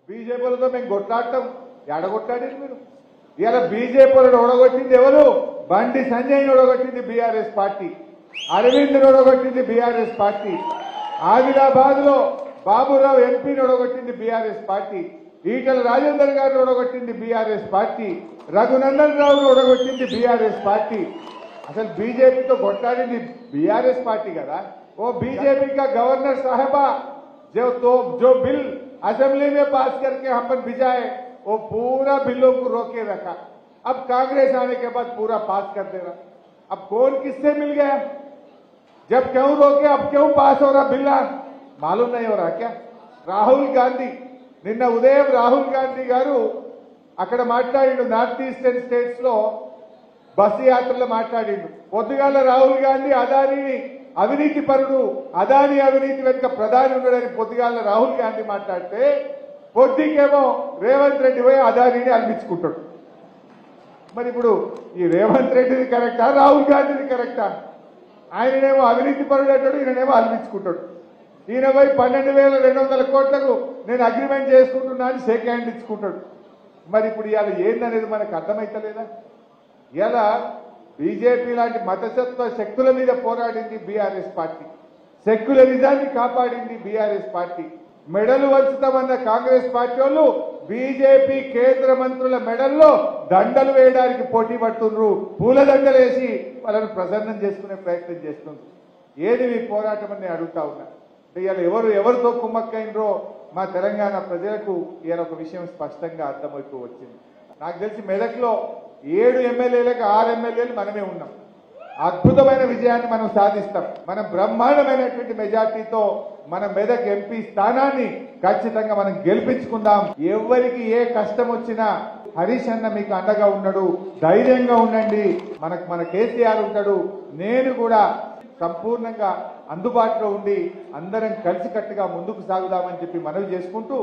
బీజేపీలతో మేము కొట్లాడటం ఎడగొట్టాడు మీరు. ఇలా బీజేపీలను ఓడగొట్టింది ఎవరు? బండి సంజయ్ని ఓడగొట్టింది బీఆర్ఎస్ పార్టీ, అరవింద్ ఓడగొట్టింది బీఆర్ఎస్ పార్టీ, ఆదిలాబాద్ లో బాబురావు ఎంపీని ఓడగొట్టింది బీఆర్ఎస్ పార్టీ, ఈటల రాజేందర్ గారిని ఓడగొట్టింది బీఆర్ఎస్ పార్టీ, రఘునందన్ రావును ఓడగొట్టింది బీఆర్ఎస్ పార్టీ. అసలు బీజేపీతో కొట్లాడింది బీఆర్ఎస్ పార్టీ కదా. वो बीजेपी का गवर्नर साहबा जो बिल असेंबली में पास करके हम पर भिजाए, वो पूरा बिलों को रोके रखा. अब कांग्रेस आने के बाद पूरा पास कर दे रहा. अब कौन किससे मिल गया? जब क्यों रोके, अब क्यों पास हो रहा बिल? मालूम नहीं हो रहा क्या? రాహుల్ గాంధీ నిన్న ఉదయం రాహుల్ గాంధీ గారు అక్కడ మాట్లాడిండు. నార్త్ ఈస్టర్న్ స్టేట్స్ లో బస్సు యాత్రలో మాట్లాడిండు. పొద్దుగాల రాహుల్ గాంధీ అదాని అవినీతి పరుడు, అదాని అవినీతి వెనుక ప్రధాని ఉన్నాడని పొద్దుగాల రాహుల్ గాంధీ మాట్లాడితే, పొద్దుకేమో రేవంత్ రెడ్డి పోయి అదానిని అల్పించుకుంటాడు. మరి ఇప్పుడు ఈ రేవంత్ రెడ్డిది కరెక్టా, రాహుల్ గాంధీది కరెక్టా? ఆయననేమో అవినీతి పరుడు అంటాడు, ఈయననేమో అల్పించుకుంటాడు. ఈయన పోయి 12,200 కోట్లకు నేను అగ్రిమెంట్ చేసుకుంటున్నా అని షేక్ హ్యాండ్ ఇచ్చుకుంటాడు. మరి ఇప్పుడు ఇవాళ ఏందనేది మనకు అర్థమైతలేదా? ఇలా బీజేపీ లాంటి మతతత్వ శక్తుల మీద పోరాడింది బీఆర్ఎస్ పార్టీ, సెక్యులరిజాన్ని కాపాడింది బీఆర్ఎస్ పార్టీ. మెడలు వంచుతామన్న కాంగ్రెస్ పార్టీ వాళ్ళు బీజేపీ కేంద్ర మంత్రుల మెడల్లో దండలు వేయడానికి పోటీ పడుతున్నారు, పూల దండలు వేసి వాళ్ళని ప్రసన్నం చేసుకునే ప్రయత్నం చేస్తున్నారు. ఏది మీ పోరాటం అని అడుగుతా ఉన్నా. ఇవాళ ఎవరితో కుమ్మక్కైనరో మా తెలంగాణ ప్రజలకు ఇవాళ ఒక విషయం స్పష్టంగా అర్థమవుతూ వచ్చింది. నాకు తెలిసి మెదక్లో 7 ఎమ్మెల్యేలకు 6 ఎమ్మెల్యేలు మనమే ఉన్నాం. అద్భుతమైన విజయాన్ని మనం సాధిస్తాం. మనం బ్రహ్మాండమైనటువంటి మెజార్టీతో మన మెదక్ ఎంపీ స్థానాన్ని ఖచ్చితంగా మనం గెలిపించుకుందాం. ఎవరికి ఏ కష్టం వచ్చినా హరీష్ అన్న మీకు అండగా ఉన్నాడు, ధైర్యంగా ఉండండి. మన కేసీఆర్ ఉంటాడు, నేను కూడా సంపూర్ణంగా అందుబాటులో ఉండి అందరం కలిసికట్టుగా ముందుకు సాగుదామని చెప్పి మనవి చేసుకుంటూ